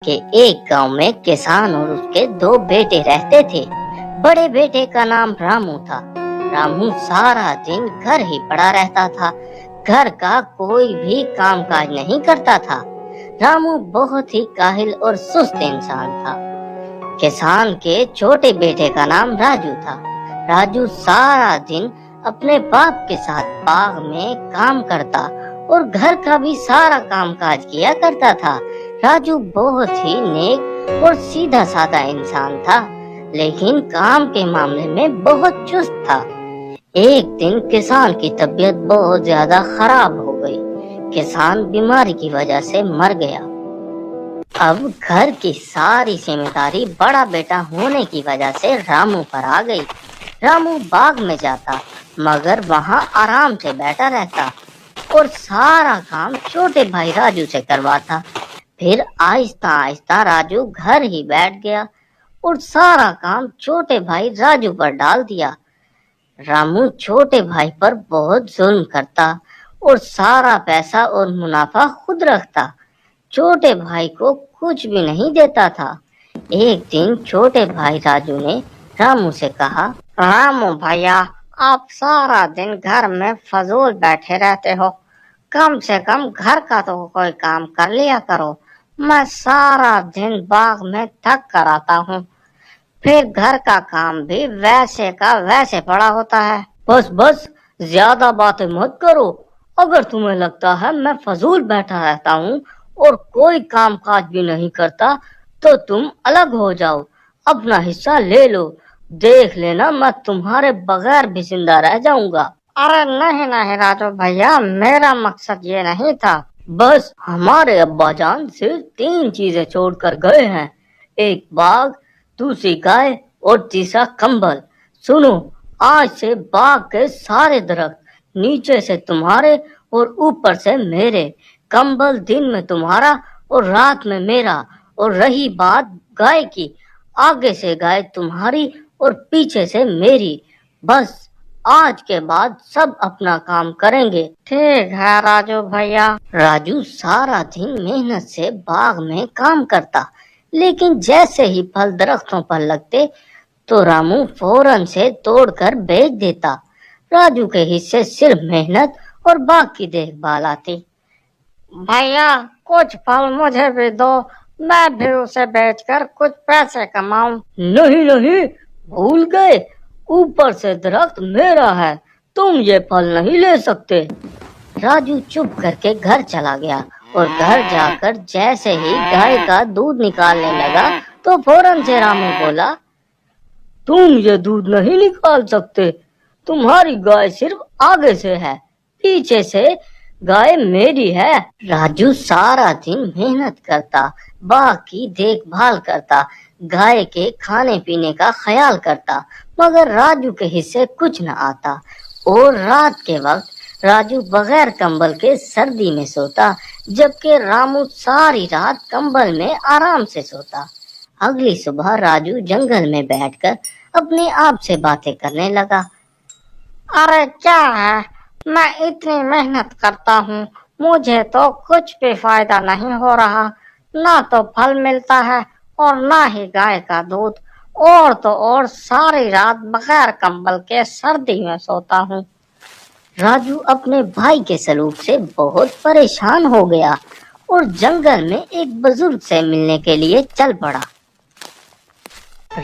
کہ ایک گاؤں میں کسان اور اس کے دو بیٹے رہتے تھے۔ بڑے بیٹے کا نام رامو تھا۔ رامو سارا دن گھر ہی پڑا رہتا تھا، گھر کا کوئی بھی کام کاج نہیں کرتا تھا۔ رامو بہت ہی کاہل اور سست انسان تھا۔ کسان کے چھوٹے بیٹے کا نام راجو تھا۔ راجو سارا دن اپنے باپ کے ساتھ باغ میں کام کرتا اور گھر کا بھی سارا کام کاج کیا کرتا تھا۔ راجو بہت ہی نیک اور سیدھا سادہ انسان تھا، لیکن کام کے معاملے میں بہت چست تھا۔ ایک دن کسان کی طبیعت بہت زیادہ خراب ہو گئی۔ کسان بیماری کی وجہ سے مر گیا۔ اب گھر کی ساری ذمہ داری بڑا بیٹا ہونے کی وجہ سے رامو پر آ گئی۔ رامو باغ میں جاتا مگر وہاں آرام سے بیٹھا رہتا اور سارا کام چھوٹے بھائی راجو سے کرواتا۔ پھر آہستہ آہستہ راجو گھر ہی بیٹھ گیا اور سارا کام چھوٹے بھائی راجو پر ڈال دیا۔ رامو چھوٹے بھائی پر بہت ظلم کرتا اور سارا پیسہ اور منافع خود رکھتا، چھوٹے بھائی کو کچھ بھی نہیں دیتا تھا۔ ایک دن چھوٹے بھائی راجو نے رامو سے کہا، رامو بھیا، آپ سارا دن گھر میں فضول بیٹھے رہتے ہو، کم سے کم گھر کا تو کوئی کام کر لیا کرو۔ میں سارا دن باغ میں تھک کر آتا ہوں، پھر گھر کا کام بھی ویسے کا ویسے پڑا ہوتا ہے۔ بس زیادہ باتیں مت کرو۔ اگر تمہیں لگتا ہے میں فضول بیٹھا رہتا ہوں اور کوئی کام کاج بھی نہیں کرتا تو تم الگ ہو جاؤ، اپنا حصہ لے لو، دیکھ لینا میں تمہارے بغیر بھی زندہ رہ جاؤں گا۔ ارے نہیں راجو بھیا، میرا مقصد یہ نہیں تھا۔ بس ہمارے ابا جان صرف 3 چیزیں چھوڑ کر گئے ہیں، ایک باغ، دوسری گائے اور تیسرا کمبل۔ سنو، آج سے باغ کے سارے درخت نیچے سے تمہارے اور اوپر سے میرے، کمبل دن میں تمہارا اور رات میں میرا، اور رہی بات گائے کی، آگے سے گائے تمہاری اور پیچھے سے میری۔ بس آج کے بعد سب اپنا کام کریں گے۔ ٹھیک ہے راجو بھیا۔ راجو سارا دن محنت سے باغ میں کام کرتا، لیکن جیسے ہی پھل درختوں پر لگتے تو رامو فوراً سے توڑ کر بیچ دیتا۔ راجو کے حصے صرف محنت اور باغ کی دیکھ بھال آتی۔ بھیا، کچھ پھل مجھے بھی دو، میں بھی اسے بیچ کر کچھ پیسے کماؤں۔ نہیں، بھول گئے، اوپر سے درخت میرا ہے، تم یہ پھل نہیں لے سکتے۔ راجو چپ کر کے گھر چلا گیا اور گھر جا کر جیسے ہی گائے کا دودھ نکالنے لگا تو فوراً سے رامو بولا، تم یہ دودھ نہیں نکال سکتے، تمہاری گائے صرف آگے سے ہے، پیچھے سے گائے میری ہے۔ راجو سارا دن محنت کرتا، باغ کی دیکھ بھال کرتا، گائے کے کھانے پینے کا خیال کرتا، مگر راجو کے حصے کچھ نہ آتا اور رات کے وقت راجو بغیر کمبل کے سردی میں سوتا، جبکہ رامو ساری رات کمبل میں آرام سے سوتا۔ اگلی صبح راجو جنگل میں بیٹھ کر اپنے آپ سے باتیں کرنے لگا، ارے کیا ہے، میں اتنی محنت کرتا ہوں، مجھے تو کچھ بھی فائدہ نہیں ہو رہا، نہ تو پھل ملتا ہے اور نہ ہی گائے کا دودھ، اور تو اور ساری رات بغیر کمبل کے سردی میں سوتا ہوں۔ راجو اپنے بھائی کے سلوک سے بہت پریشان ہو گیا اور جنگل میں ایک بزرگ سے ملنے کے لیے چل پڑا۔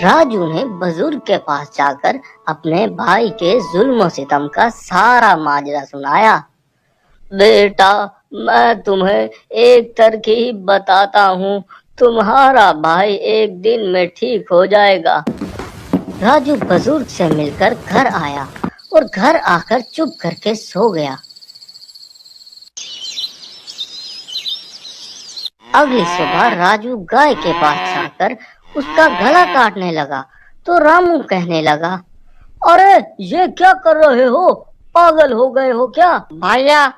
راجو نے بزرگ کے پاس جا کر اپنے بھائی کے ظلم و ستم کا سارا ماجرا سنایا۔ بیٹا، میں تمہیں ایک ترکیب بتاتا ہوں، تمہارا بھائی ایک دن میں ٹھیک ہو جائے گا۔ راجو بزرگ سے مل کر گھر آیا اور گھر آ کر چپ کر کے سو گیا۔ اگلی صبح راجو گائے کے پاس جا کر اس کا گلا کاٹنے لگا تو رامو کہنے لگا، ارے یہ کیا کر رہے ہو، پاگل ہو گئے ہو کیا؟ بھیا،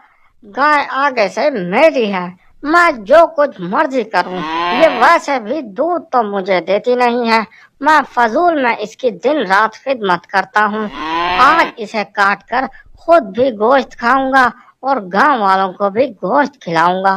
گائے آگے سے میری ہے، میں جو کچھ مرضی کروں، یہ ویسے بھی دودھ تو مجھے دیتی نہیں ہے، میں فضول میں اس کی دن رات خدمت کرتا ہوں، آج اسے کاٹ کر خود بھی گوشت کھاؤں گا اور گاؤں والوں کو بھی گوشت کھلاؤں گا،